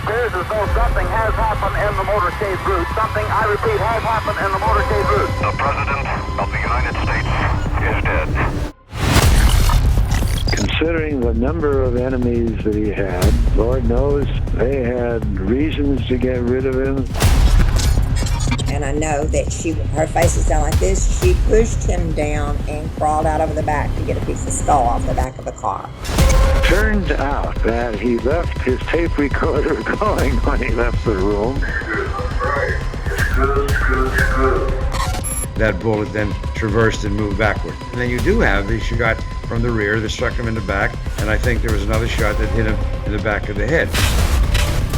appears as though something has happened in the motorcade route. Something, I repeat, has happened in the motorcade route. The President of the United States is dead. Considering the number of enemies that he had, Lord knows they had reasons to get rid of him. And I know that her face is down like this. She pushed him down and crawled out over the back to get a piece of skull off the back of the car. Turned out that he left his tape recorder going when he left the room. That bullet then traversed and moved backward. And then you do have the shot from the rear that struck him in the back, and I think there was another shot that hit him in the back of the head.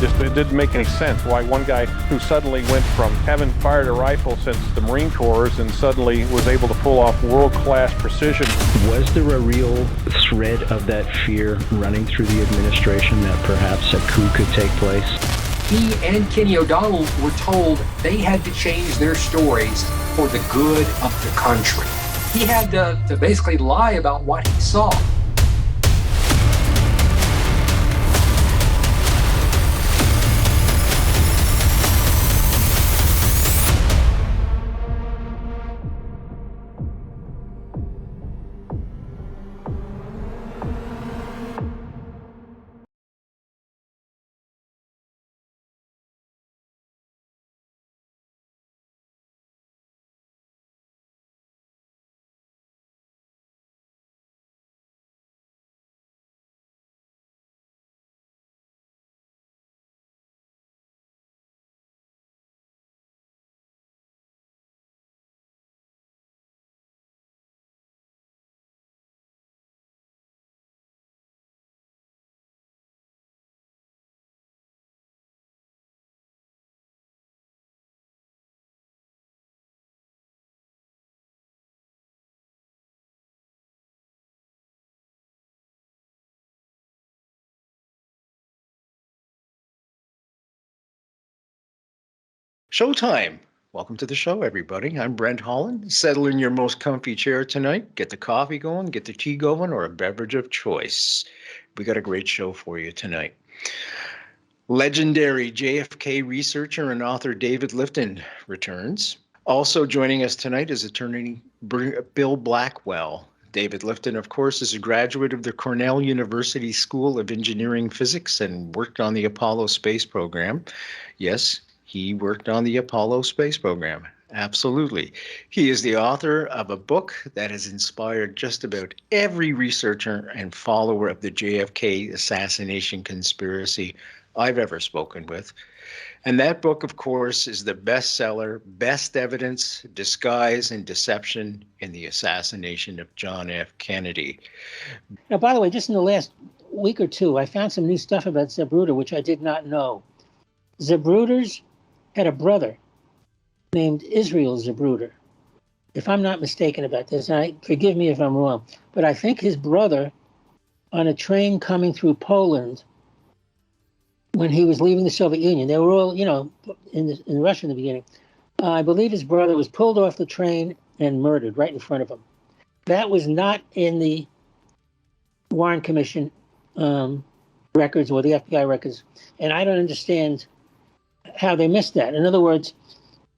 It didn't make any sense why one guy who suddenly went from having fired a rifle since the Marine Corps and suddenly was able to pull off world-class precision. Was there a real thread of that fear running through the administration that perhaps a coup could take place? He and Kenny O'Donnell were told they had to change their stories for the good of the country. He had to basically lie about what he saw. Showtime. Welcome to the show, everybody. I'm Brent Holland. Settle in your most comfy chair tonight. Get the coffee going, get the tea going, or a beverage of choice. We got a great show for you tonight. Legendary JFK researcher and author David Lifton returns. Also joining us tonight is attorney Bill Blackwell. David Lifton, of course, is a graduate of the Cornell University School of Engineering Physics and worked on the Apollo space program. Yes, he worked on the Apollo space program. Absolutely. He is the author of a book that has inspired just about every researcher and follower of the JFK assassination conspiracy I've ever spoken with. And that book, of course, is the bestseller, Best Evidence, Disguise, and Deception in the Assassination of John F. Kennedy. Now, by the way, just in the last week or two, I found some new stuff about Zapruder, which I did not know. Zapruder's had a brother named Israel Zapruder. If I'm not mistaken about this, and forgive me if I'm wrong, but I think his brother, on a train coming through Poland, when he was leaving the Soviet Union, they were all, in Russia in the beginning. I believe his brother was pulled off the train and murdered right in front of him. That was not in the Warren Commission records or the FBI records, and I don't understand how they missed that. In other words,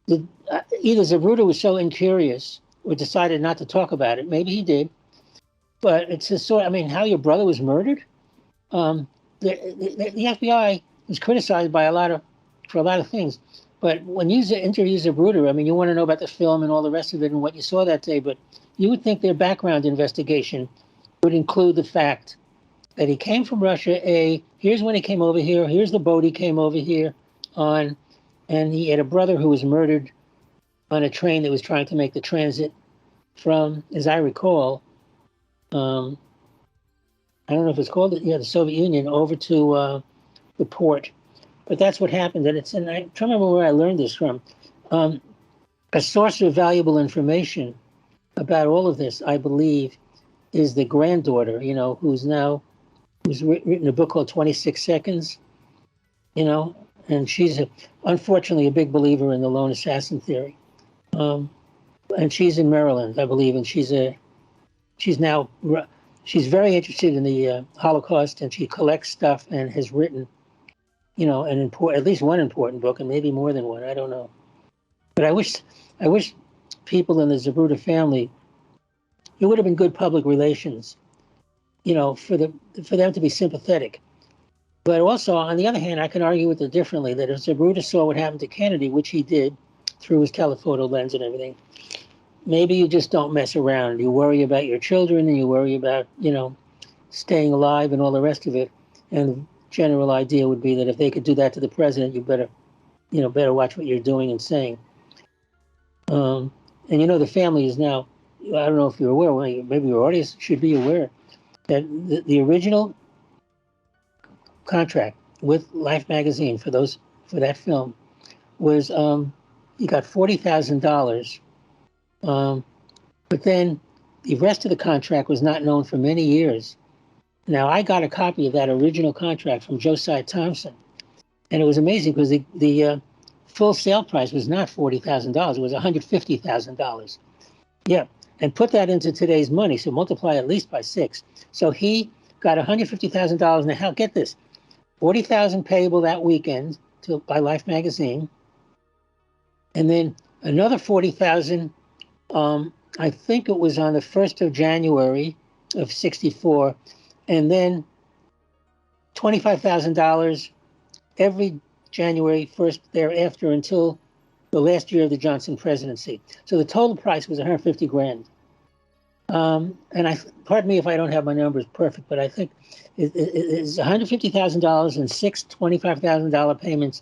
either Zapruder was so incurious or decided not to talk about it. Maybe he did, but it's a sort. I mean, how your brother was murdered. The FBI was criticized by for a lot of things, but when you interview Zapruder, I mean, you want to know about the film and all the rest of it and what you saw that day, but you would think their background investigation would include the fact that he came from Russia. Here's when he came over here. Here's the boat he came over here on, and he had a brother who was murdered on a train that was trying to make the transit from, as I recall, I don't know if it's called the Soviet Union, over to the port. But that's what happened, and I'm trying to remember where I learned this from. A source of valuable information about all of this, I believe, is the granddaughter, who's written a book called 26 Seconds, and she's unfortunately a big believer in the lone assassin theory. And she's in Maryland, I believe, and she's very interested in the Holocaust, and she collects stuff and has written at least one important book, and maybe more than one. I don't know. But I wish people in the Zapruder family, it would have been good public relations, for them to be sympathetic. But also, on the other hand, I can argue with it differently, that if Zapruder saw what happened to Kennedy, which he did through his telephoto lens and everything, maybe you just don't mess around. You worry about your children, and you worry about, staying alive and all the rest of it. And the general idea would be that if they could do that to the president, you better watch what you're doing and saying. And the family is now, I don't know if you're aware, maybe your audience should be aware, that the original contract with Life magazine for that film was you got $40,000, but then the rest of the contract was not known for many years. Now, I got a copy of that original contract from Josiah Thompson, and it was amazing because the full sale price was not $40,000; it was $150,000. Yeah, and put that into today's money, so multiply at least by 6. So he got $150,000. Now, get this: $40,000 payable that weekend by Life magazine, and then another $40,000. I think it was on the 1st of January of '64, and then $25,000 every January 1st thereafter until the last year of the Johnson presidency. So the total price was $150,000. And pardon me if I don't have my numbers perfect, but I think it's $150,000 and 6 $25,000 payments.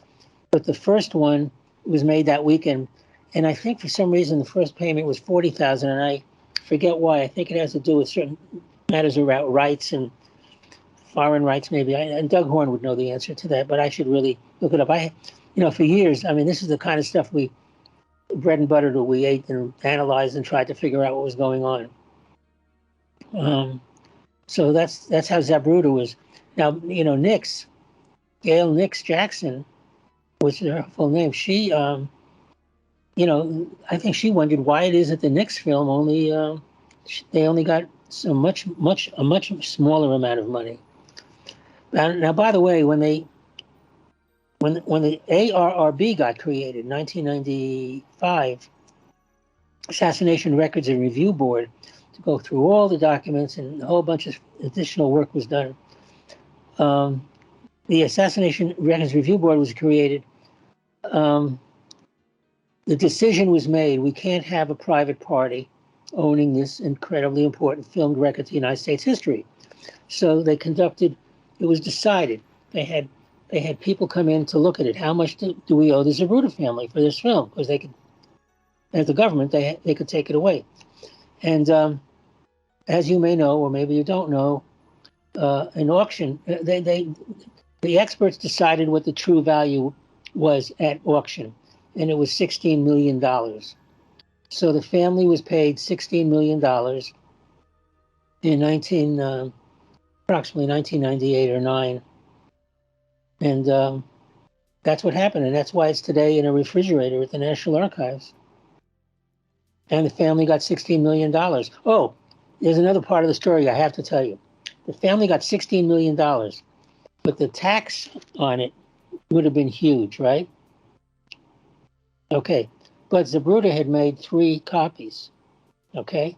But the first one was made that weekend, and I think for some reason the first payment was $40,000, and I forget why. I think it has to do with certain matters about rights and foreign rights, maybe. And Doug Horn would know the answer to that, but I should really look it up. For years, this is the kind of stuff bread and butter that we ate and analyzed and tried to figure out what was going on. So that's how Zapruder was. Now, Gail Nix Jackson, which is her full name, she, I think she wondered why it is that the Nix film they only got a much smaller amount of money. Now, by the way, when the ARRB got created in 1995, Assassination Records and Review Board, to go through all the documents, and a whole bunch of additional work was done. The Assassination Records Review Board was created. The decision was made: we can't have a private party owning this incredibly important filmed record to United States history. So it was decided. They had people come in to look at it. How much do we owe the Zapruder family for this film? Because they could, as the government, they could take it away. And as you may know, or maybe you don't know, an auction, the experts decided what the true value was at auction, and it was $16 million. So the family was paid $16 million in approximately 1998 or 9. And that's what happened. And that's why it's today in a refrigerator at the National Archives. And the family got $16 million. Oh, there's another part of the story I have to tell you. The family got $16 million, but the tax on it would have been huge, right? Okay. But Zapruder had made 3 copies. Okay.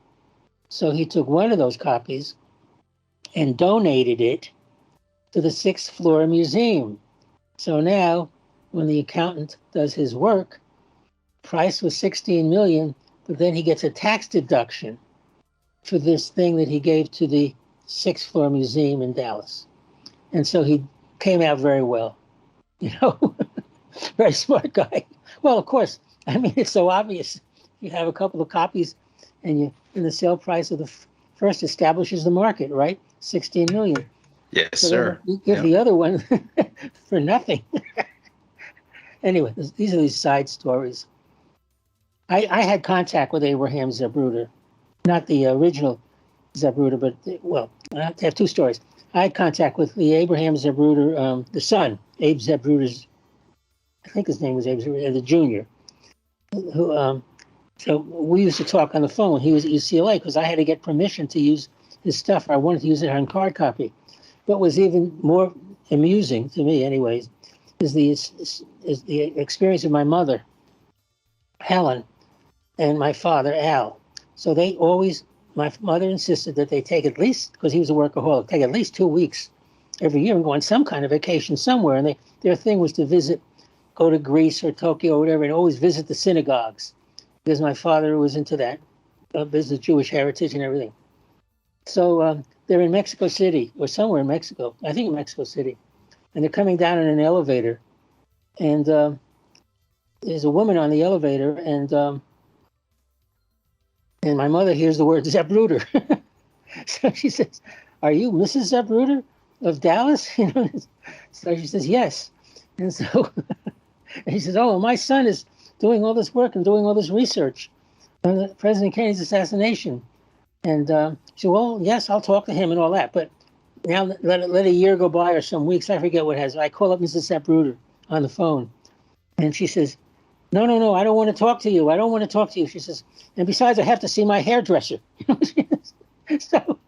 So he took one of those copies and donated it to the 6th floor museum. So now, when the accountant does his work, price was $16 million, but then he gets a tax deduction for this thing that he gave to the 6th floor museum in Dallas. And so he came out very well, very smart guy. Well, of course, it's so obvious. You have a couple of copies and the sale price of the first establishes the market, right? 16 million. Yes, so sir. You give the other one for nothing. Anyway, these are these side stories. I had contact with Abraham Zapruder, not the original Zapruder, but I have 2 stories. I had contact with the Abraham Zapruder, the son, Abe Zapruder's, I think his name was Abe Zapruder, the junior, who, so we used to talk on the phone. He was at UCLA because I had to get permission to use his stuff. I wanted to use it on hard copy. What was even more amusing to me anyways, is the experience of my mother, Helen, and my father, Al. So my mother insisted that they take at least, because he was a workaholic, take at least 2 weeks every year and go on some kind of vacation somewhere. And their thing was to go to Greece or Tokyo or whatever, and always visit the synagogues, because my father was into that, visit Jewish heritage and everything. So they're in Mexico City, or somewhere in Mexico, I think in Mexico City. And they're coming down in an elevator. And there's a woman on the elevator, and my mother hears the word Zapruder. So she says, "Are you Mrs. Zapruder of Dallas?" So she says, "Yes." And so and he says, "Oh, my son is doing all this work and doing all this research on President Kennedy's assassination." And she said, "Well, yes, I'll talk to him and all that. But now let a year go by or some weeks. I forget what it has. I call up Mrs. Zapruder on the phone. And she says, No, I don't want to talk to you. I don't want to talk to you." She says, "And besides, I have to see my hairdresser." So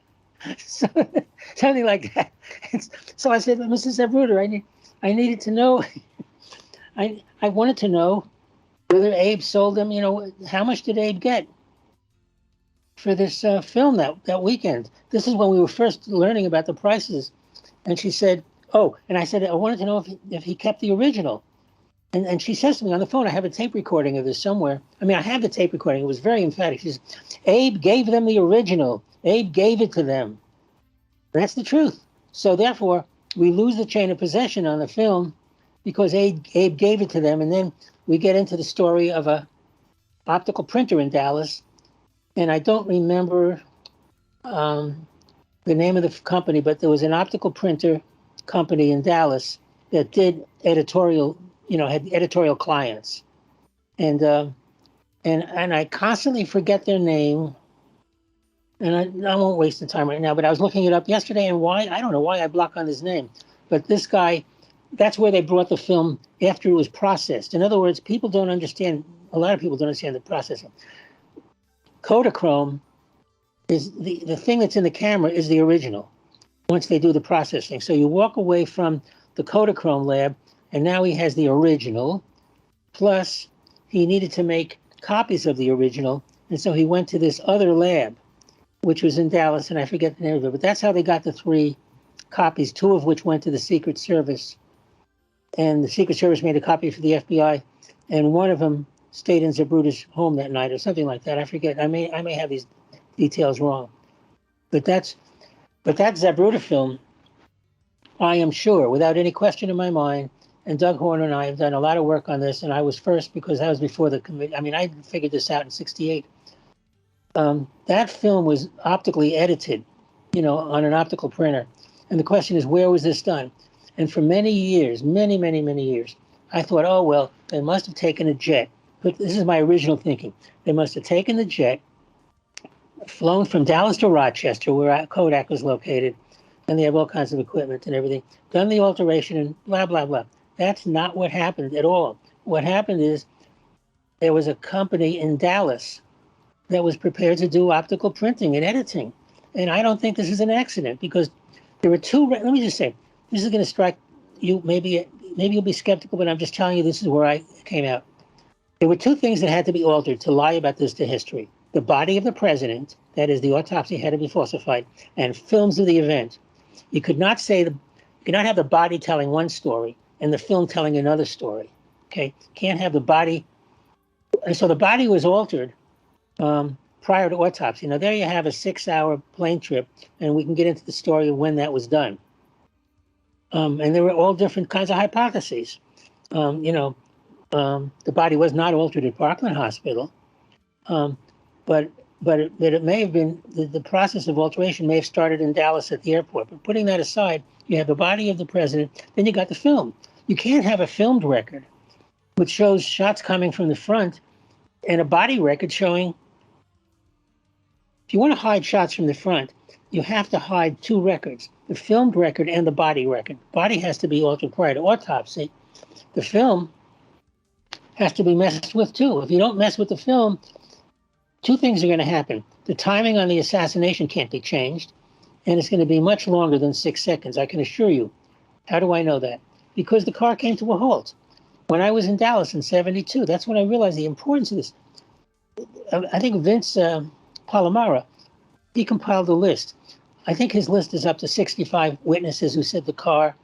something like that. So I said, "Mrs. Zapruder, I needed to know, I wanted to know whether Abe sold them, how much did Abe get for this film that weekend?" This is when we were first learning about the prices. And she said, "Oh," and I said, "I wanted to know if he kept the original." And she says to me on the phone, I have a tape recording of this somewhere. I mean, I have the tape recording. It was very emphatic. She says, "Abe gave them the original. Abe gave it to them." That's the truth. So therefore, we lose the chain of possession on the film because Abe gave it to them. And then we get into the story of a optical printer in Dallas. And I don't remember the name of the company, but there was an optical printer company in Dallas that did editorial, had editorial clients. And I constantly forget their name. And I won't waste the time right now, but I was looking it up yesterday, and I don't know why I block on his name. But this guy, that's where they brought the film after it was processed. In other words, a lot of people don't understand the processing. Kodachrome is the thing that's in the camera is the original once they do the processing. So you walk away from the Kodachrome lab, and now he has the original. Plus, he needed to make copies of the original, and so he went to this other lab, which was in Dallas, and I forget the name of it. But that's how they got the 3 copies, 2 of which went to the Secret Service. And the Secret Service made a copy for the FBI, and one of them stayed in Zapruder's home that night or something like that. I forget. I may have these details wrong. But that Zapruder film, I am sure, without any question in my mind, and Doug Horner and I have done a lot of work on this, and I was first because that was before the committee. I mean, I figured this out in '68. That film was optically edited, on an optical printer. And the question is, where was this done? And for many years, many, many, many years, I thought, oh, well, they must have taken a jet. But this is my original thinking. They must have taken the jet, flown from Dallas to Rochester, where Kodak was located, and they have all kinds of equipment and everything, done the alteration and blah, blah, blah. That's not what happened at all. What happened is there was a company in Dallas that was prepared to do optical printing and editing. And I don't think this is an accident, because there were 2, let me just say, this is going to strike you, maybe you'll be skeptical, but I'm just telling you this is where I came out. There were 2 things that had to be altered to lie about this to history. The body of the president, that is, the autopsy had to be falsified, and films of the event. You could not have the body telling one story and the film telling another story. Okay, can't have the body. And so the body was altered prior to autopsy. Now there you have a 6-hour plane trip, and we can get into the story of when that was done. And there were all different kinds of hypotheses. The body was not altered at Parkland Hospital, but it may have been, the process of alteration may have started in Dallas at the airport. But putting that aside, you have the body of the president, then you got the film. You can't have a filmed record which shows shots coming from the front and a body record showing. If you want to hide shots from the front, you have to hide 2 records, the filmed record and the body record. Body has to be altered prior to autopsy. The film has to be messed with too. If you don't mess with the film, 2 things are going to happen. The timing on the assassination can't be changed, and it's going to be much longer than 6 seconds, I can assure you. How do I know that? because the car came to a halt. When I was in Dallas in 72, that's when I realized the importance of this. I think Vince Palomara, he compiled a list. I think his list is up to 65 witnesses who said the car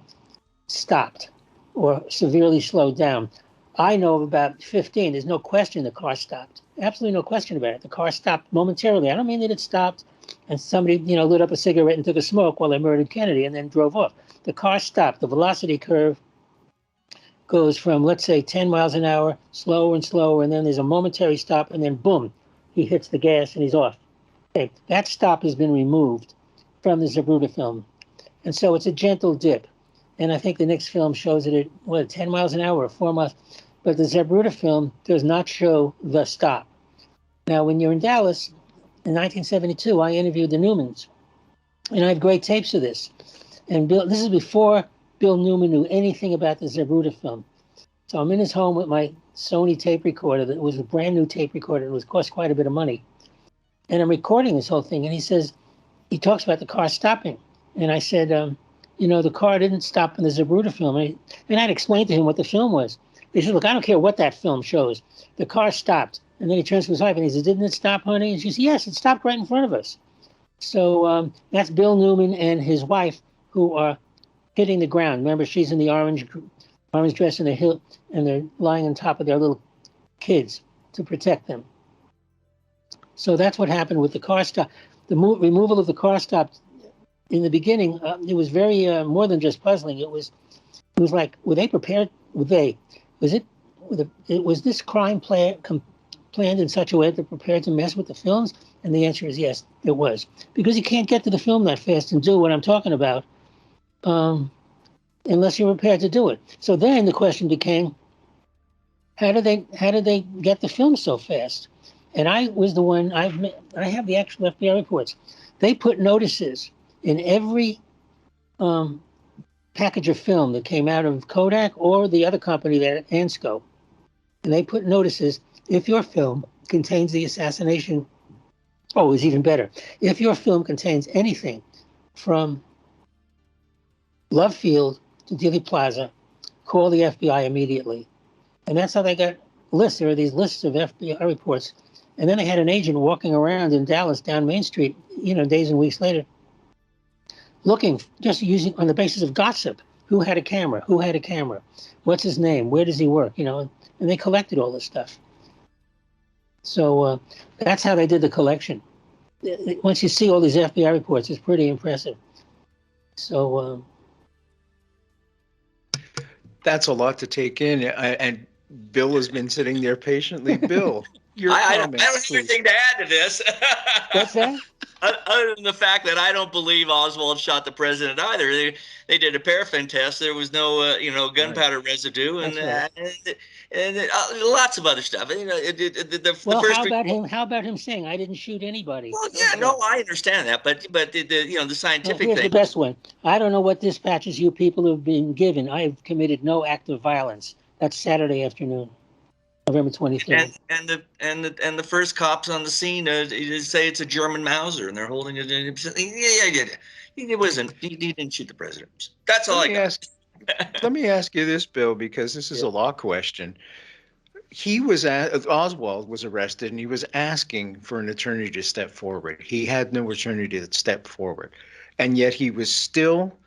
stopped or severely slowed down. I know of about 15. There's no question the car stopped. Absolutely no question about it. The car stopped momentarily. I don't mean that it stopped and somebody, lit up a cigarette and took a smoke while they murdered Kennedy and then drove off. The car stopped. The velocity curve goes from, let's say, 10 miles an hour, slower and slower, and then there's a momentary stop, and then boom, he hits the gas and he's off. Okay, that stop has been removed from the Zapruder film. And so it's a gentle dip. And I think the next film shows it at, 10 miles an hour or 4 miles. But the Zapruder film does not show the stop. Now, when you're in Dallas, in 1972, I interviewed the Newmans. And I have great tapes of this. And this is before Bill Newman knew anything about the Zapruder film. So I'm in his home with my Sony tape recorder. That was a brand new tape recorder. It was cost quite a bit of money. And I'm recording this whole thing. And he talks about the car stopping. And I said, the car didn't stop in the Zapruder film. And I'd explained to him what the film was. He said, look, I don't care what that film shows. The car stopped. And then he turns to his wife and he says, didn't it stop, honey? And she says, yes, it stopped right in front of us. So that's Bill Newman and his wife who are hitting the ground. Remember, she's in the orange dress and they're lying on top of their little kids to protect them. So that's what happened with the car stop. The removal of the car stop in the beginning, it was very more than just puzzling. It was like, were they prepared? Was this crime planned in such a way that they're prepared to mess with the films? And the answer is yes, it was. Because you can't get to the film that fast and do what I'm talking about unless you're prepared to do it. So then the question became, how did they get the film so fast? And I was the one, I have the actual FBI reports. They put notices in every package of film that came out of Kodak or the other company there, Ansco. And they put notices, if your film contains the assassination, it was even better. If your film contains anything from Love Field to Dealey Plaza, call the FBI immediately. And that's how they got lists. There are these lists of FBI reports. And then they had an agent walking around in Dallas down Main Street, days and weeks later, looking, just using on the basis of gossip. Who had a camera? Who had a camera? What's his name? Where does he work? And they collected all this stuff. So that's how they did the collection. Once you see all these FBI reports, it's pretty impressive. So that's a lot to take in. And Bill has been sitting there patiently. Bill, I don't have anything to add to this. What's that? Other than the fact that I don't believe Oswald shot the president either. They did a paraffin test. There was no, gunpowder residue, and lots of other stuff. How about him saying, "I didn't shoot anybody"? Well, yeah, no, I understand that, but the scientific here's thing. The best one. I don't know what dispatches you people have been given. I have committed no act of violence. That's Saturday afternoon, November 23rd. And the first cops on the scene say it's a German Mauser, and they're holding it. It wasn't. He didn't shoot the president. That's all I got. Let me ask you this, Bill, because this is a law question. Oswald was arrested, and he was asking for an attorney to step forward. He had no attorney to step forward, and yet he was still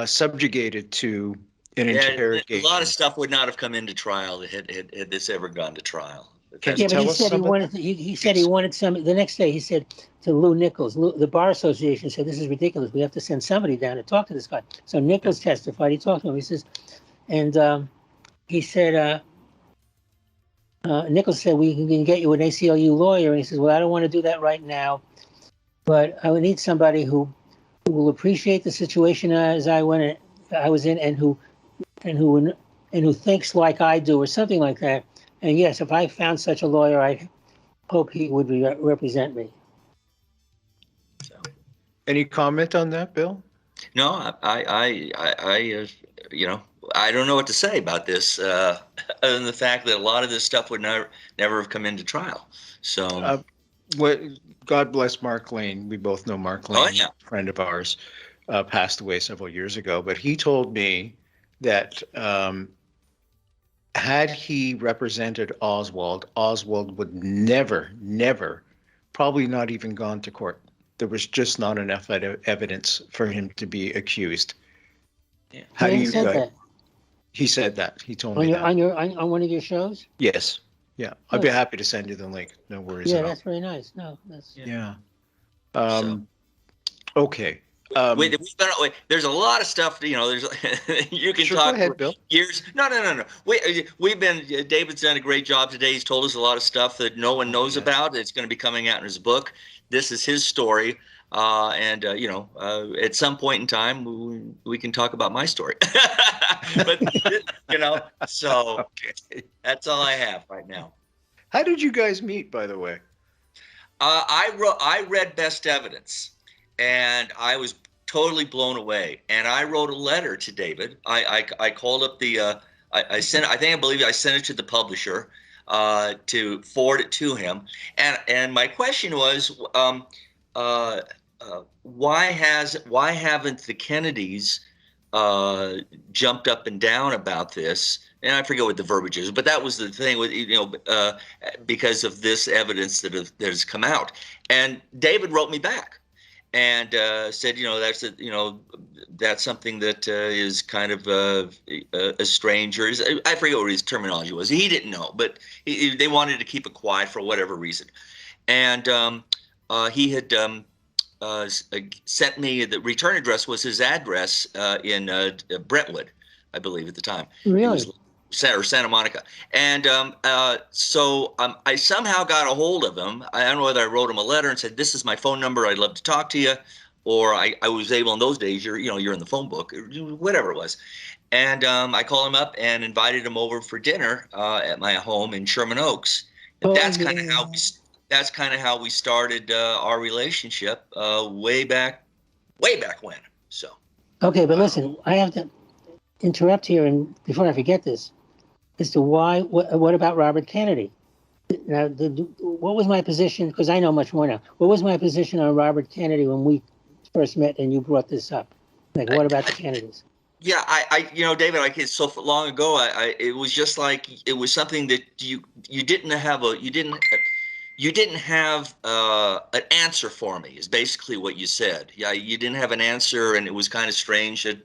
subjugated to an interrogation. A lot of stuff would not have come into trial had this ever gone to trial. Can you tell us something? He said he wanted some. The next day, he said to Lou Nichols, the Bar Association said, "This is ridiculous. We have to send somebody down to talk to this guy." So Nichols testified. He talked to him. He says, and he said, Nichols said, "We can get you an ACLU lawyer." And he says, "Well, I don't want to do that right now, but I would need somebody who will appreciate the situation as I was in, and who thinks like I do, or something like that. And yes, if I found such a lawyer, I hope he would represent me." So, any comment on that, Bill? No, I don't know what to say about this, other than the fact that a lot of this stuff would never have come into trial. So, God bless Mark Lane. We both know Mark Lane, a friend of ours, passed away several years ago. But he told me that had he represented Oswald, Oswald would never, probably not even gone to court. There was just not enough evidence for him to be accused. Yeah. How do you said guys? that? He said that. He told On me your that. on one of your shows? Yes. Yeah. I'd be happy to send you the link. No worries Yeah, at all. that's very nice. No, that's Yeah. So- Okay. There's a lot of stuff. There's you can Sure, talk go ahead, for Bill. years. No. We've been. David's done a great job today. He's told us a lot of stuff that no one knows about. It's going to be coming out in his book. This is his story, and at some point in time, we can talk about my story. But so that's all I have right now. How did you guys meet, by the way? I read Best Evidence, and I was totally blown away. And I wrote a letter to David. I called up the I sent. I believe I sent it to the publisher to forward it to him. And my question was, why haven't the Kennedys jumped up and down about this? And I forget what the verbiage is, but that was the thing with because of this evidence that has come out. And David wrote me back and said, that's something that is kind of a stranger. I forget what his terminology was. He didn't know, but they wanted to keep it quiet for whatever reason. And he had sent me the return address was his address in Brentwood, I believe at the time. really. It was Santa Monica. And so I somehow got a hold of him. I don't know whether I wrote him a letter and said, this is my phone number. I'd love to talk to you. Or I was able in those days, you're in the phone book, whatever it was. And I called him up and invited him over for dinner at my home in Sherman Oaks. And that's kind of how we started our relationship way back when. So. Okay, but listen, I have to interrupt here, and before I forget this, as to what about Robert Kennedy? Now, what was my position? Because I know much more now. What was my position on Robert Kennedy when we first met and you brought this up? Like, what about the Kennedys? Yeah, David, like it's so long ago. It was just like it was something that you didn't have an answer for me. Is basically what you said. Yeah, you didn't have an answer, and it was kind of strange that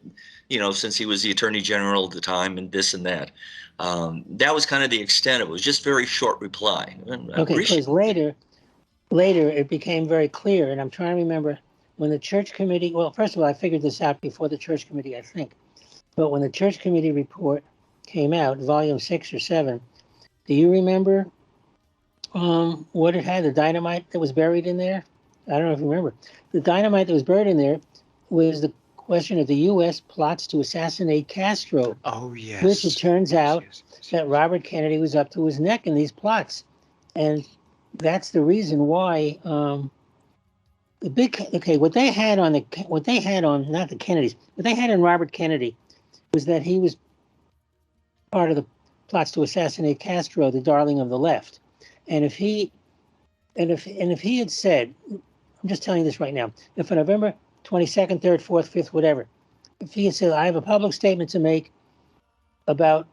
since he was the Attorney General at the time and this and that. That was kind of the extent of it. It was just very short reply. Okay, because later it became very clear, and I'm trying to remember when the church committee, well, first of all, I figured this out before the church committee, I think. But when the church committee report came out, volume 6 or 7, do you remember what it had, the dynamite that was buried in there? I don't know if you remember. The dynamite that was buried in there was the question of the U.S. plots to assassinate Castro. Oh, yes. Which it turns out that Robert Kennedy was up to his neck in these plots. And that's the reason why what they had on not the Kennedys, what they had on Robert Kennedy was that he was part of the plots to assassinate Castro, the darling of the left. And if he had said, I'm just telling you this right now, if on November 22nd, 3rd, 4th, 5th, whatever, if he had said, I have a public statement to make about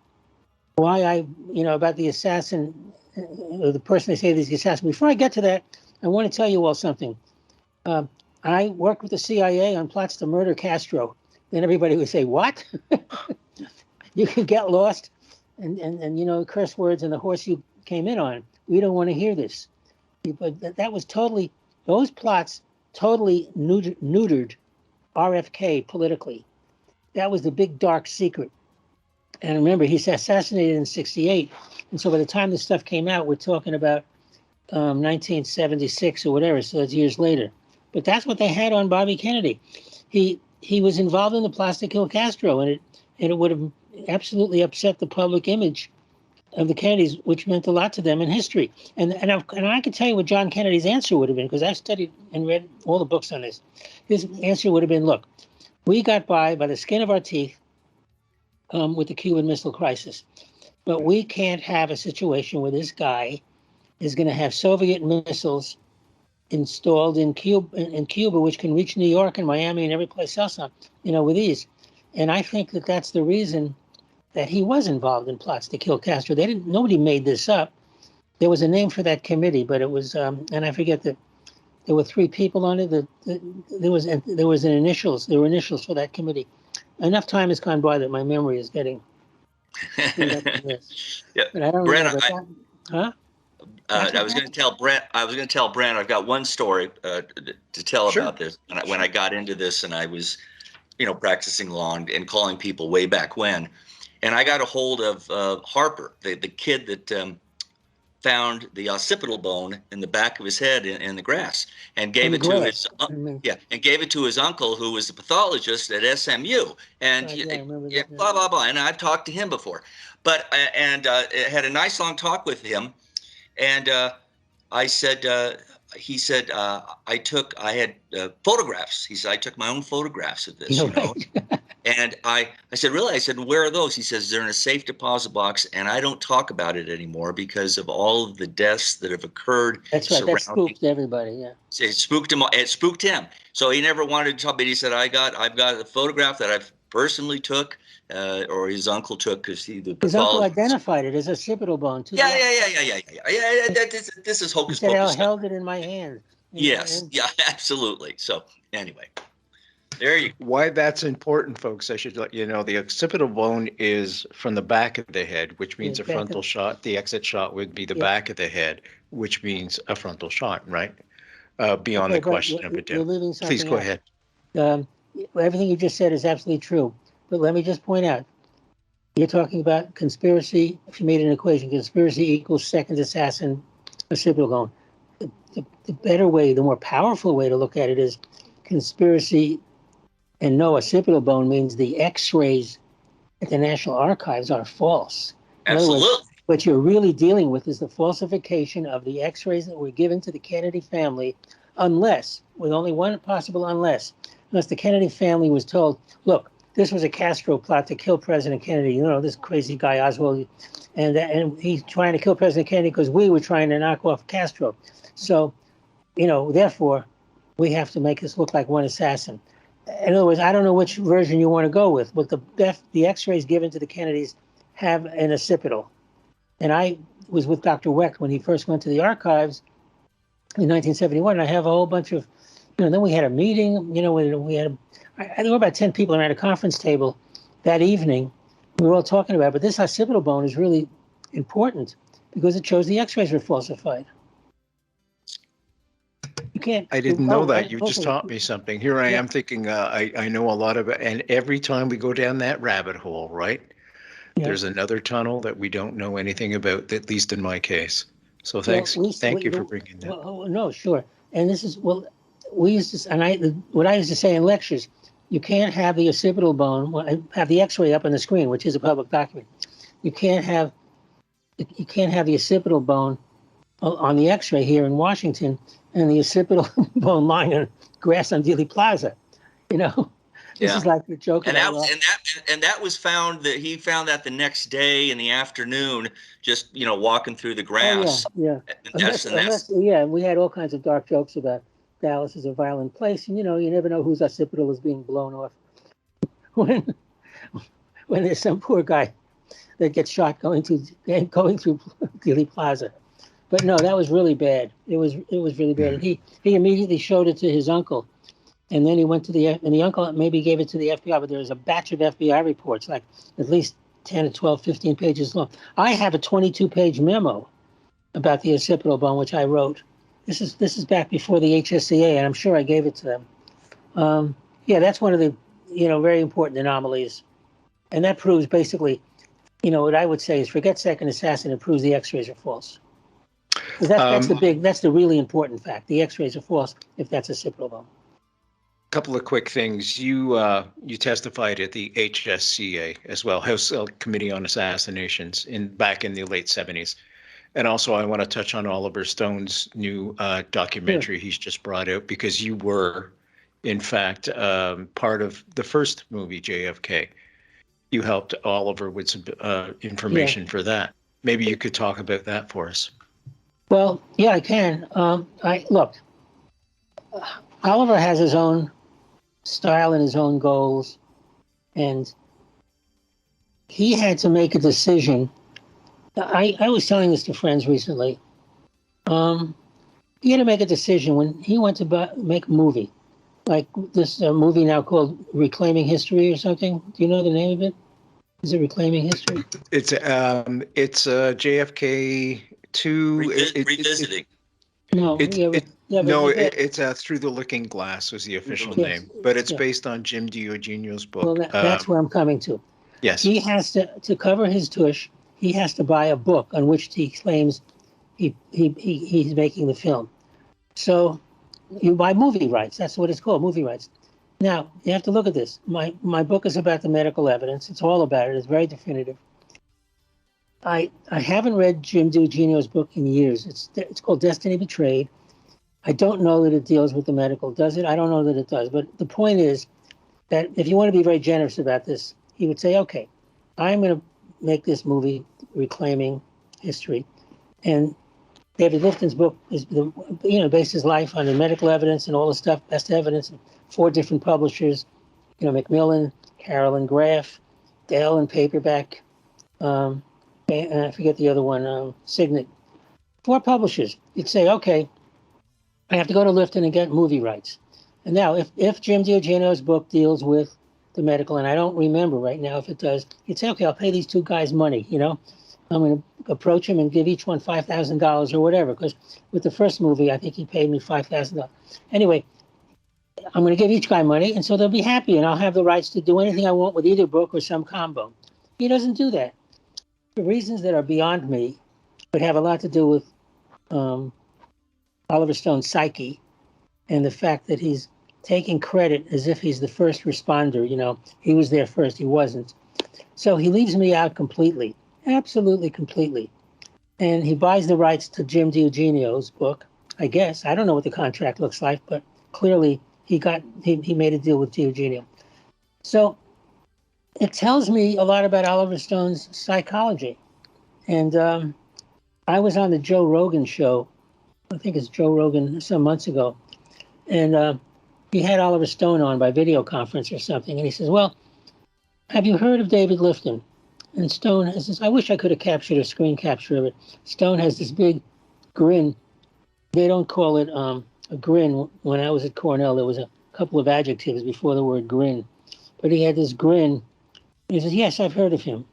why about the assassin, or the person they say is the assassin. Before I get to that, I want to tell you all something. I worked with the CIA on plots to murder Castro. Then everybody would say, what? You could get lost and curse words and the horse you came in on. We don't want to hear this. But that was totally, those plots totally neutered RFK politically. That was the big dark secret. And remember, he's assassinated in 1968. And so by the time this stuff came out, we're talking about 1976 or whatever, so it's years later. But that's what they had on Bobby Kennedy. He was involved in the plot to kill Castro, and it would have absolutely upset the public image of the Kennedys, which meant a lot to them in history. And I can tell you what John Kennedy's answer would have been, because I studied and read all the books on this. His answer would have been, look, we got by the skin of our teeth with the Cuban Missile Crisis, but we can't have a situation where this guy is going to have Soviet missiles installed in Cuba, which can reach New York and Miami and every place else with ease. And I think that that's the reason that he was involved in plots to kill Castro. Nobody made this up. There was a name for that committee, but it was, and I forget that there were 3 people on it. There were initials for that committee. Enough time has gone by that my memory is getting screwed up in this. Yeah. But I don't Brent, remember. Huh? I was going to tell Brent. I've got one story to tell about this. When I got into this, and I was, practicing law and calling people way back when, and I got a hold of Harper, the kid that found the occipital bone in the back of his head in the grass, and gave it to his uncle, who was the pathologist at SMU, and blah blah blah. And I've talked to him before, but had a nice long talk with him, and I said. He said, I had photographs. He said, I took my own photographs of this, And I said, really? I said, where are those? He says, they're in a safe deposit box, and I don't talk about it anymore because of all of the deaths that have occurred. That's right. That spooked everybody, yeah. It spooked him. It spooked him. So he never wanted to talk, but he said, I've got a photograph that I've personally took, or his uncle took, because his uncle identified it as a occipital bone too. Yeah. This is hocus pocus. I held it in my hand. Yes, yeah, absolutely. So anyway, there you go. Why that's important, folks, I should let you know. The occipital bone is from the back of the head, which means a frontal shot. The exit shot would be the back of the head, which means a frontal shot, right? Beyond the question of a death. Please go ahead. Everything you just said is absolutely true. But let me just point out, you're talking about conspiracy. If you made an equation, conspiracy equals second assassin, occipital bone. The better way, the more powerful way to look at it is conspiracy and no occipital bone means the x-rays at the National Archives are false. Absolutely. In other words, what you're really dealing with is the falsification of the x-rays that were given to the Kennedy family, unless the Kennedy family was told, look, this was a Castro plot to kill President Kennedy. This crazy guy, Oswald, and he's trying to kill President Kennedy because we were trying to knock off Castro. So, therefore, we have to make this look like one assassin. In other words, I don't know which version you want to go with, but the x-rays given to the Kennedys have an occipital. And I was with Dr. Wecht when he first went to the archives in 1971. And I have a whole bunch of, then we had a meeting, there were about 10 people around a conference table that evening. We were all talking about it, but this occipital bone is really important because it shows the x-rays were falsified. I didn't know that. You just taught me something. Here I am thinking I know a lot of it. And every time we go down that rabbit hole, right, there's another tunnel that we don't know anything about, at least in my case. So thank you for bringing that. No, sure. And this is, we used to, what I used to say in lectures, you can't have the occipital bone, have the x-ray up on the screen, which is a public document. You can't have the occipital bone on the x-ray here in Washington and the occipital bone lying on grass on Dealey Plaza. This is like the joke. And that was found, that he found that the next day in the afternoon, just walking through the grass. Oh, yeah. We had all kinds of dark jokes about Dallas is a violent place, and you never know whose occipital is being blown off when there's some poor guy that gets shot going through Dealey Plaza. But no, that was really bad. It was really bad. And he immediately showed it to his uncle, and then he went to the uncle maybe gave it to the FBI. But there was a batch of FBI reports, like at least 10 to 12, 15 pages long. I have a 22-page memo about the occipital bone, which I wrote. This is back before the HSCA, and I'm sure I gave it to them. That's one of the very important anomalies, and that proves basically, what I would say is forget second assassin. It proves the X-rays are false. That's the really important fact. The X-rays are false if that's occipital bone. A couple of quick things. You testified at the HSCA as well, House Committee on Assassinations, back in the late 70s. And also, I want to touch on Oliver Stone's new documentary he's just brought out, because you were, in fact, part of the first movie, JFK. You helped Oliver with some information for that. Maybe you could talk about that for us. Well, yeah, I can. Oliver has his own style and his own goals. And he had to make a decision. I was telling this to friends recently. He had to make a decision when he went to make a movie, like this movie now called Reclaiming History or something. Do you know the name of it? Is it Reclaiming History? It's JFK 2. Revisiting. It's Through the Looking Glass was the official name, but it's based on Jim Diogenio's book. Well, that's where I'm coming to. Yes. He has to cover his tush. He has to buy a book on which he claims he's making the film. So you buy movie rights. That's what it's called, movie rights. Now, you have to look at this. My book is about the medical evidence. It's all about it. It's very definitive. I haven't read Jim Diogenio's book in years. It's called Destiny Betrayed. I don't know that it deals with the medical. Does it? I don't know that it does. But the point is that if you want to be very generous about this, he would say, okay, I'm going to make this movie, Reclaiming History. And David Lifton's book is, based his life on the medical evidence and all the stuff, best evidence, 4 different publishers, Macmillan, Carolyn Graff, Dell and paperback, and I forget the other one, Signet. 4 publishers. You'd say, okay, I have to go to Lifton and get movie rights. And now, if Jim Diogenio's book deals with the medical, and I don't remember right now if it does, you'd say, okay, I'll pay these 2 guys money, I'm going to approach him and give each one $5,000 or whatever, because with the first movie, I think he paid me $5,000. Anyway, I'm going to give each guy money, and so they'll be happy, and I'll have the rights to do anything I want with either book or some combo. He doesn't do that. For reasons that are beyond me, but have a lot to do with Oliver Stone's psyche and the fact that he's taking credit as if he's the first responder. He was there first. He wasn't. So he leaves me out completely. Absolutely, completely. And he buys the rights to Jim Diogenio's book, I guess. I don't know what the contract looks like, but clearly he made a deal with Diogenio. So it tells me a lot about Oliver Stone's psychology. And I was on the Joe Rogan show, I think it's Joe Rogan, some months ago. And he had Oliver Stone on by video conference or something. And he says, well, have you heard of David Lifton? And Stone has this, I wish I could have captured a screen capture of it. Stone has this big grin. They don't call it a grin. When I was at Cornell, there was a couple of adjectives before the word grin. But he had this grin. He says, yes, I've heard of him.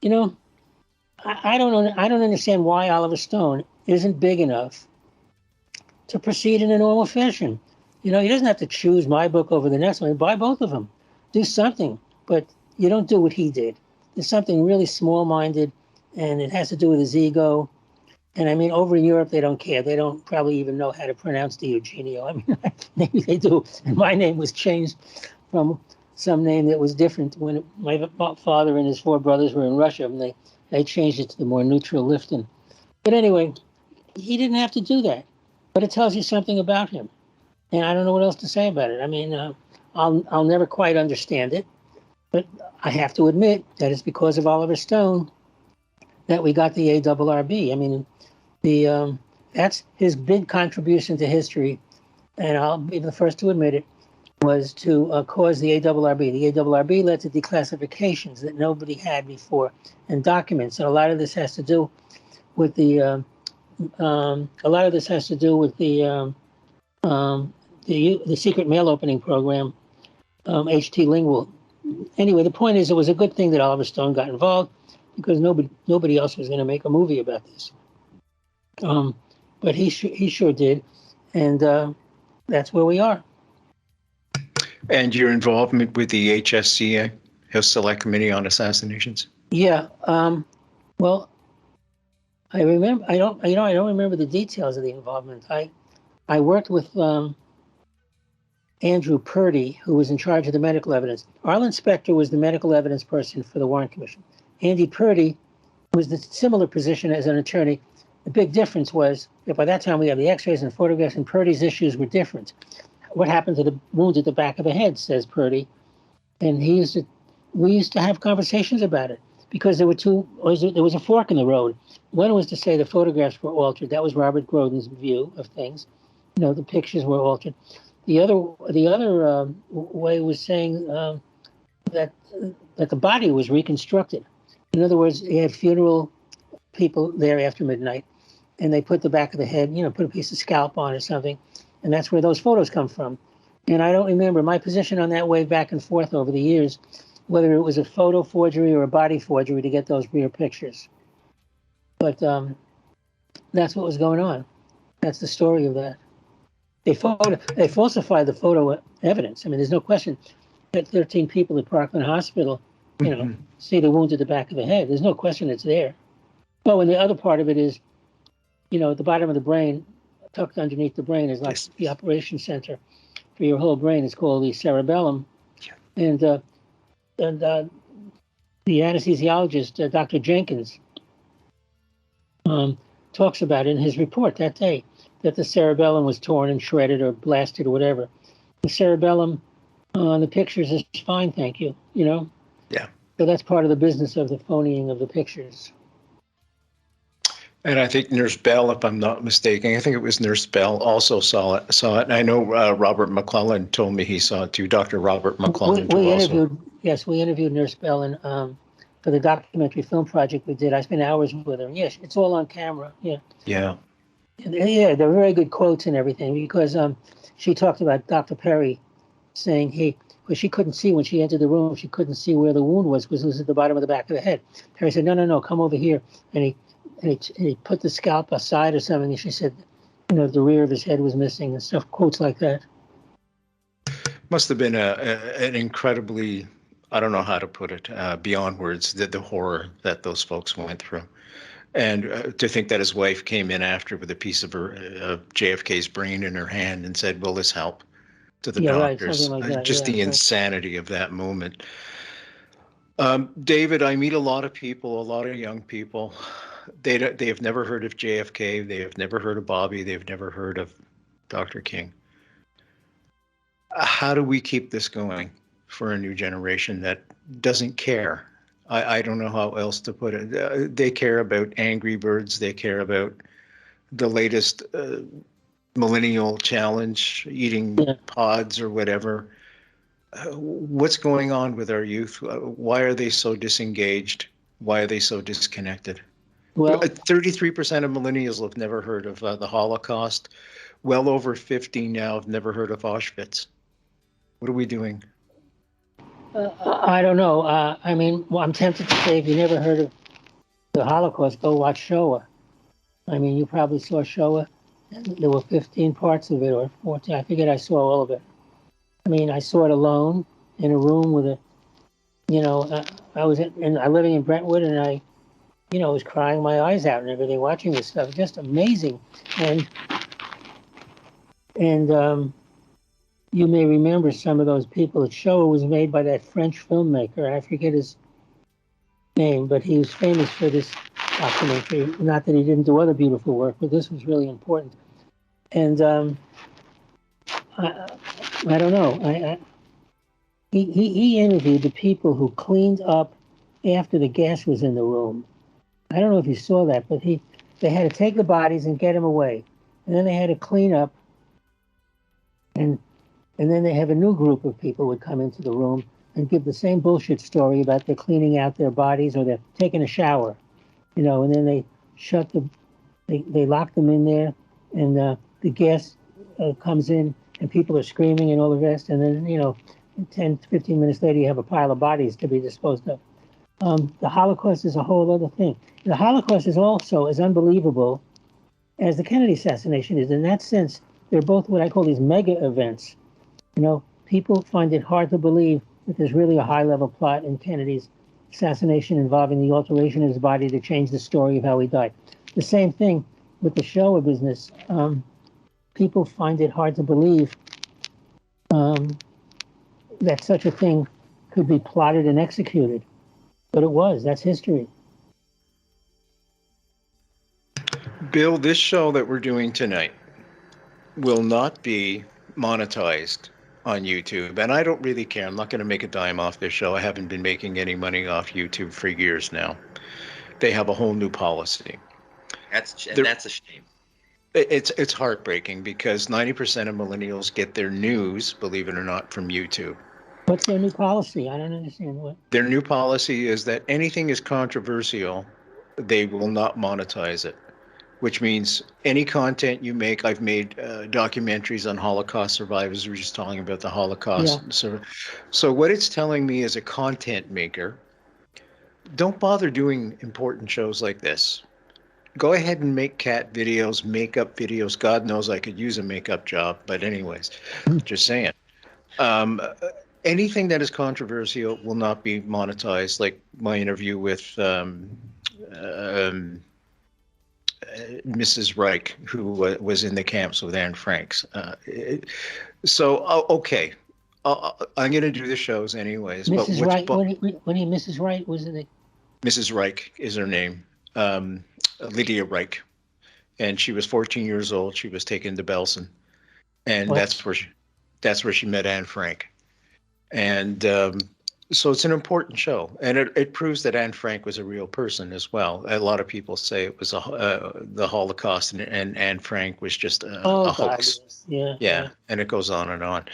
I don't understand why Oliver Stone isn't big enough to proceed in a normal fashion. He doesn't have to choose my book over the next one. Buy both of them. Do something. But you don't do what he did. There's something really small-minded, and it has to do with his ego. And I mean, over in Europe, they don't care. They don't probably even know how to pronounce Diogenio. I mean, maybe they do. And my name was changed from some name that was different when my father and his 4 brothers were in Russia, and they changed it to the more neutral Lifton. But anyway, he didn't have to do that. But it tells you something about him. And I don't know what else to say about it. I mean, I'll never quite understand it. But I have to admit that it's because of Oliver Stone that we got the ARRB. I mean, that's his big contribution to history, and I'll be the first to admit it, was to cause the ARRB. The ARRB led to declassifications that nobody had before, and documents. And a lot of this has to do with the secret mail opening program, H.T. Lingwell. Anyway, the point is, it was a good thing that Oliver Stone got involved because nobody else was going to make a movie about this. But he sure did, and that's where we are. And your involvement with the HSC, House Select Committee on Assassinations? Yeah. Well, I remember. I don't remember the details of the involvement. I worked with Andrew Purdy, who was in charge of the medical evidence. Arlen Specter was the medical evidence person for the Warren Commission. Andy Purdy was the similar position as an attorney. The big difference was that by that time we had the x-rays and photographs, and Purdy's issues were different. What happened to the wounds at the back of the head, says Purdy. And we used to have conversations about it because there was a fork in the road. One was to say the photographs were altered. That was Robert Grodin's view of things. The pictures were altered. The other way was saying the that the body was reconstructed. In other words, you had funeral people there after midnight, and they put the back of the head, put a piece of scalp on or something, and that's where those photos come from. And I don't remember my position on that way back and forth over the years, whether it was a photo forgery or a body forgery to get those rear pictures. But that's what was going on. That's the story of that. They falsified the photo evidence. I mean, there's no question that 13 people at Parkland Hospital, see the wound at the back of the head. There's no question it's there. Oh, and the other part of it is, at the bottom of the brain, tucked underneath the brain, is like the operation center for your whole brain. It's called the cerebellum. And the anesthesiologist, Dr. Jenkins, talks about it in his report that day, that the cerebellum was torn and shredded or blasted or whatever. The cerebellum on the pictures is fine, thank you, Yeah. So that's part of the business of the phoning of the pictures. And I think Nurse Bell, if I'm not mistaken, I think it was Nurse Bell also saw it. And I know Robert McClellan told me he saw it too. Dr. Robert McClellan. We interviewed Nurse Bell and for the documentary film project we did. I spent hours with her. Yes, it's all on camera. Yeah. Yeah. Yeah, they're very good quotes and everything, because she talked about Dr. Perry saying because she couldn't see when she entered the room, she couldn't see where the wound was because it was at the bottom of the back of the head. Perry said, no, come over here. And he put the scalp aside or something, and she said, the rear of his head was missing and stuff, quotes like that. Must have been an incredibly, I don't know how to put it, beyond words, the horror that those folks went through. And to think that his wife came in after with a piece of JFK's brain in her hand and said, will this help to the doctors? Right, like that. Just the insanity of that moment. David, I meet a lot of people, a lot of young people. They have never heard of JFK. They have never heard of Bobby. They've never heard of Dr. King. How do we keep this going for a new generation that doesn't care? I don't know how else to put it. They care about Angry Birds. They care about the latest millennial challenge, eating pods or whatever. What's going on with our youth? Why are they so disengaged? Why are they so disconnected? Well, 33% of millennials have never heard of the Holocaust. Well over 50 now have never heard of Auschwitz. What are we doing? I don't know. I'm tempted to say if you never heard of the Holocaust, go watch Shoah. You probably saw Shoah. There were 15 parts of it, or 14. I forget I saw all of it. I saw it alone in a room with I was living in Brentwood, and I was crying my eyes out and everything, watching this stuff. Just amazing. And you may remember some of those people. The show was made by that French filmmaker. I forget his name, but he was famous for this documentary. Not that he didn't do other beautiful work, but this was really important. And I don't know. He interviewed the people who cleaned up after the gas was in the room. I don't know if you saw that, but they had to take the bodies and get them away. And then they had to clean up. And then they have a new group of people would come into the room and give the same bullshit story about they're cleaning out their bodies or they're taking a shower, and then they they lock them in there, and the gas comes in and people are screaming and all the rest. And then, 10, 15 minutes later, you have a pile of bodies to be disposed of. The Holocaust is a whole other thing. The Holocaust is also as unbelievable as the Kennedy assassination is. In that sense, they're both what I call these mega events. People find it hard to believe that there's really a high-level plot in Kennedy's assassination involving the alteration of his body to change the story of how he died. The same thing with the Shoah business. People find it hard to believe that such a thing could be plotted and executed. But it was. That's history. Bill, this show that we're doing tonight will not be monetized on YouTube, and I don't really care. I'm not going to make a dime off this show. I haven't been making any money off YouTube for years now. They have a whole new policy. That's a shame. It's heartbreaking because 90% of millennials get their news, believe it or not, from YouTube. What's their new policy? I don't understand what. Their new policy is that anything is controversial, they will not monetize it, which means any content you make. I've made documentaries on Holocaust survivors. We're just talking about the Holocaust. Yeah. So what it's telling me as a content maker, don't bother doing important shows like this. Go ahead and make cat videos, makeup videos. God knows I could use a makeup job, but anyways, just saying. Anything that is controversial will not be monetized, like my interview with Mrs. Reich, who was in the camps with Anne Franks. Okay, I'm going to do the shows anyways. Mrs. Wright, when he Mrs. Wright was in the... Mrs. Reich is her name, Lydia Reich, and she was 14 years old. She was taken to Belsen, and that's where she met Anne Frank. And so it's an important show, and it proves that Anne Frank was a real person as well. A lot of people say it was the Holocaust, and Anne Frank was just a hoax. Yeah, and it goes on and on.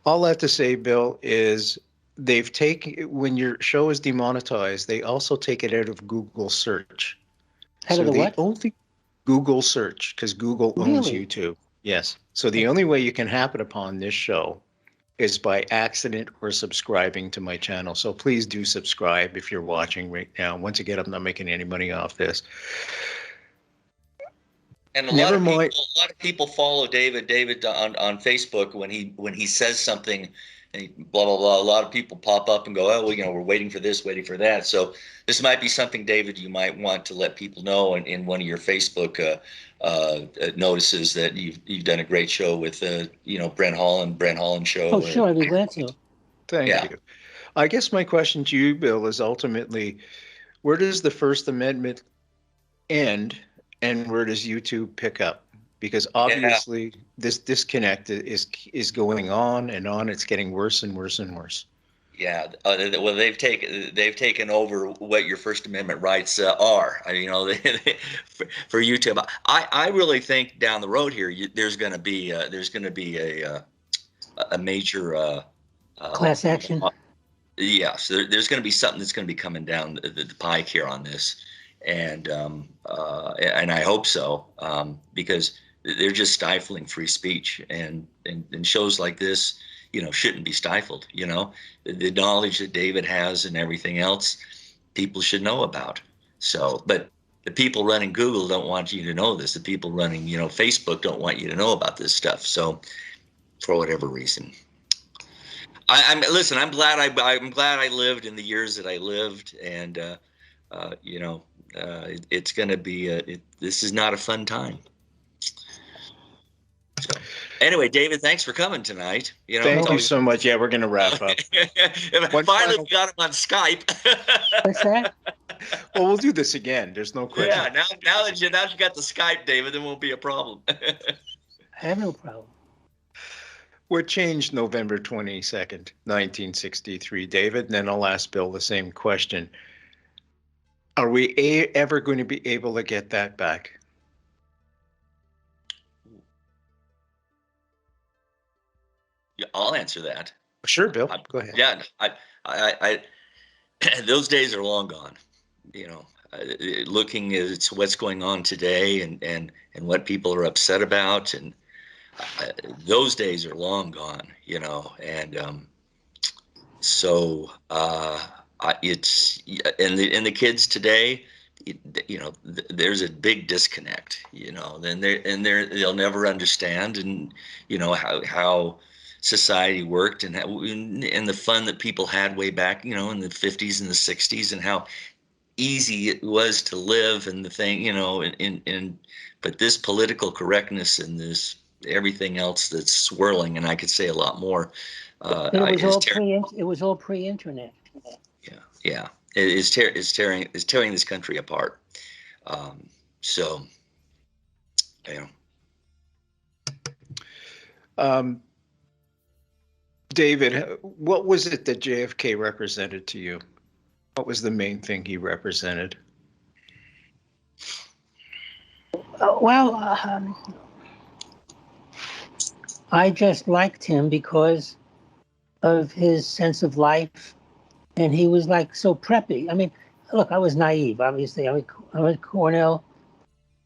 All I have to say, Bill, is they've taken, when your show is demonetized, they also take it out of Google search. Out of the what? Only Google search, because Google owns YouTube. Yes. So the only way you can happen upon this show is by accident or subscribing to my channel. So please do subscribe if you're watching right now. Once again, I'm not making any money off this. And a lot of people follow David on Facebook when he says something, and blah blah blah. A lot of people pop up and go, oh, well, we're waiting for this, waiting for that. So this might be something, David, you might want to let people know in one of your Facebook notices that you've done a great show with Brent Holland show. Oh, sure, I'd be glad to. Thank you. I guess my question to you, Bill, is ultimately, where does the First Amendment end and where does YouTube pick up? Because obviously this disconnect is going on and on. It's getting worse and worse and worse. Yeah, well, they've taken over what your First Amendment rights are. For YouTube, I really think down the road here, there's going to be a major class action. Yes, there's going to be something that's going to be coming down the pike here on this, and I hope so, because they're just stifling free speech, and shows like this, shouldn't be stifled. The knowledge that David has and everything else, people should know about. So, but the people running Google don't want you to know this. The people running, Facebook don't want you to know about this stuff. So, for whatever reason, I'm glad I lived in the years that I lived, and it's going to be this is not a fun time. So, anyway, David, thanks for coming tonight. Thank you so much. Yeah, we're going to wrap up. Finally, we got him on Skype. What's that? Well, we'll do this again. There's no question. Yeah, now that you got the Skype, David, there won't be a problem. I have no problem. What changed November 22nd, 1963, David? And then I'll ask Bill the same question. Are we ever going to be able to get that back? Yeah, I'll answer that. Sure, Bill. Go ahead. Yeah, I those days are long gone. Looking at what's going on today and what people are upset about, and those days are long gone. And so it's and the kids today. There's a big disconnect. Then they'll never understand, and how society worked, and the fun that people had way back, in the 50s and the 60s, and how easy it was to live, and the thing, but this political correctness and this everything else that's swirling, and I could say a lot more. It was all pre-internet. Yeah. It is tearing this country apart. David, what was it that JFK represented to you? What was the main thing he represented? I just liked him because of his sense of life. And he was like so preppy. I mean, look, I was naive, obviously. I went to Cornell.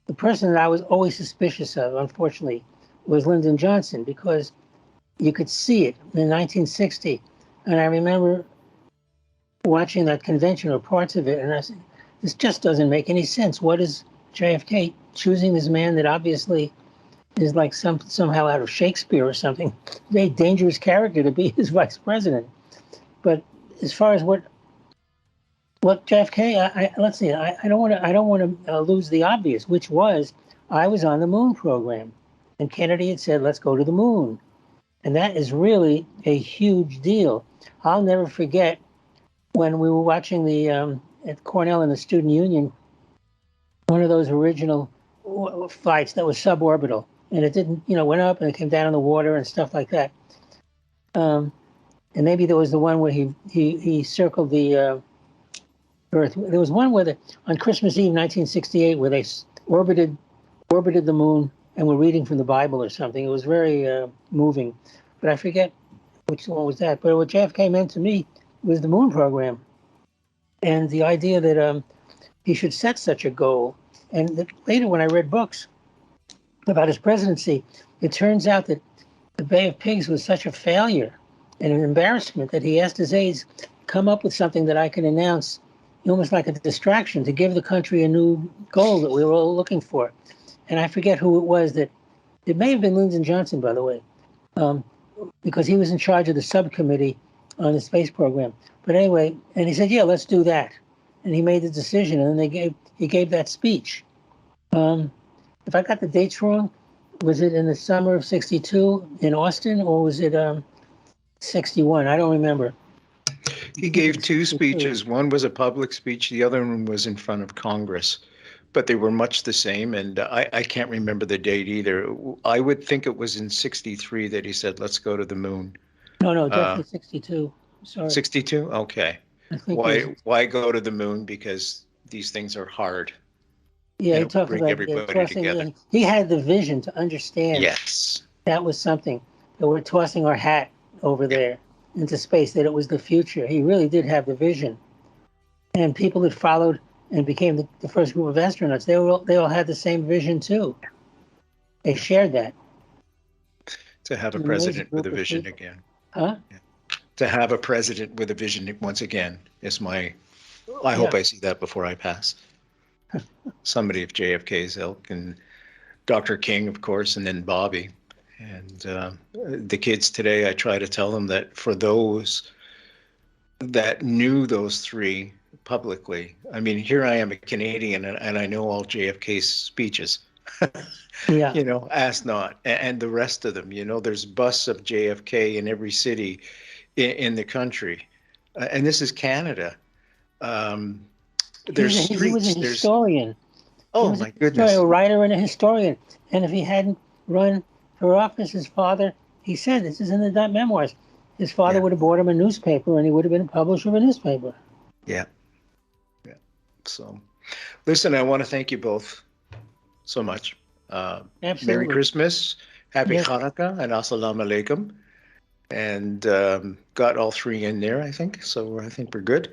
The person that I was always suspicious of, unfortunately, was Lyndon Johnson, because you could see it in 1960. And I remember watching that convention or parts of it, and I said, this just doesn't make any sense. What is JFK choosing this man that obviously is like somehow out of Shakespeare or something? Very dangerous character to be his vice president. But as far as what JFK, let's see, I don't want to lose the obvious, which was I was on the moon program, and Kennedy had said, let's go to the moon. And that is really a huge deal. I'll never forget when we were watching the at Cornell in the Student Union, one of those original flights that was suborbital, and it didn't, went up and it came down in the water and stuff like that. And maybe there was the one where he circled the Earth. There was one where on Christmas Eve, 1968, where they orbited the moon and were reading from the Bible or something. It was very moving, but I forget which one was that. But what JFK meant to me was the moon program, and the idea that he should set such a goal. And that later, when I read books about his presidency, it turns out that the Bay of Pigs was such a failure and an embarrassment that he asked his aides, come up with something that I can announce, almost like a distraction, to give the country a new goal that we were all looking for. And I forget who it was that, it may have been Lyndon Johnson, by the way, because he was in charge of the subcommittee on the space program. But anyway, and he said, yeah, let's do that. And he made the decision, and then he gave that speech. If I got the dates wrong, was it in the summer of 62 in Austin, or was it 61? I don't remember. He gave two speeches. One was a public speech. The other one was in front of Congress. But they were much the same, and I can't remember the date either. I would think it was in 63 that he said, let's go to the moon. No, definitely 62. Sorry. 62? Okay. Why go to the moon? Because these things are hard. Yeah, he talked about everybody together. He had the vision to understand. Yes. That was something, that we're tossing our hat over there into space, that it was the future. He really did have the vision. And people that followed and became the first group of astronauts, they all had the same vision too. They shared that. To have a president with a vision again. Huh? Yeah. To have a president with a vision once again is I hope I see that before I pass. Somebody of JFK's ilk, and Dr. King, of course, and then Bobby. And the kids today, I try to tell them that for those that knew those three publicly, I mean, here I am, a Canadian, and I know all JFK's speeches. Yeah. Ask not. And the rest of them, there's busts of JFK in every city in the country. And this is Canada. There's streets. He was a historian. Oh, my goodness. A writer and a historian. And if he hadn't run for office, his father, he said, this is in the memoirs, his father would have bought him a newspaper, and he would have been a publisher of a newspaper. Yeah. So, listen, I want to thank you both so much. Absolutely. Merry Christmas, Happy Hanukkah, and Assalamu Alaikum. And got all three in there, I think. So I think we're good.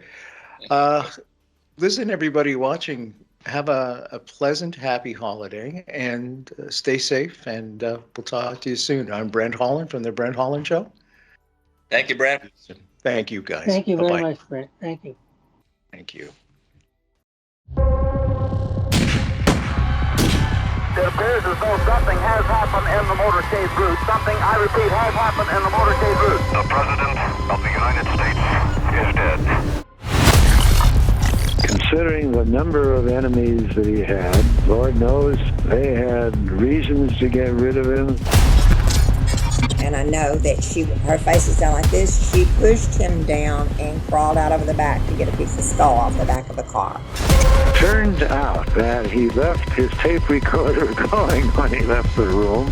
Listen, everybody watching, have a pleasant, happy holiday, and stay safe. And we'll talk to you soon. I'm Brent Holland from the Brent Holland Show. Thank you, Brent. Thank you, guys. Thank you very much, Brent. Thank you. Thank you. It appears as though something has happened in the motorcade route. Something, I repeat, has happened in the motorcade route. The President of the United States is dead. Considering the number of enemies that he had, Lord knows they had reasons to get rid of him. And I know that her face is down like this. She pushed him down and crawled out over the back to get a piece of skull off the back of the car. Turned out that he left his tape recorder going when he left the room.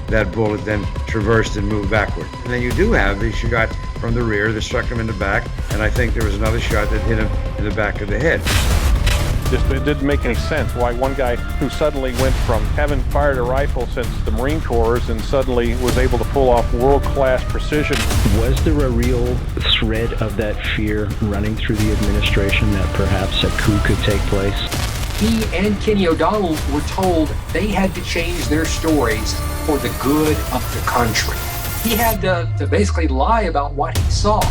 That bullet then traversed and moved backward. And then you do have the shot from the rear that struck him in the back, and I think there was another shot that hit him in the back of the head. It didn't make any sense why one guy who suddenly went from having fired a rifle since the Marine Corps and suddenly was able to pull off world-class precision. Was there a real thread of that fear running through the administration that perhaps a coup could take place? He and Kenny O'Donnell were told they had to change their stories for the good of the country. He had to basically lie about what he saw.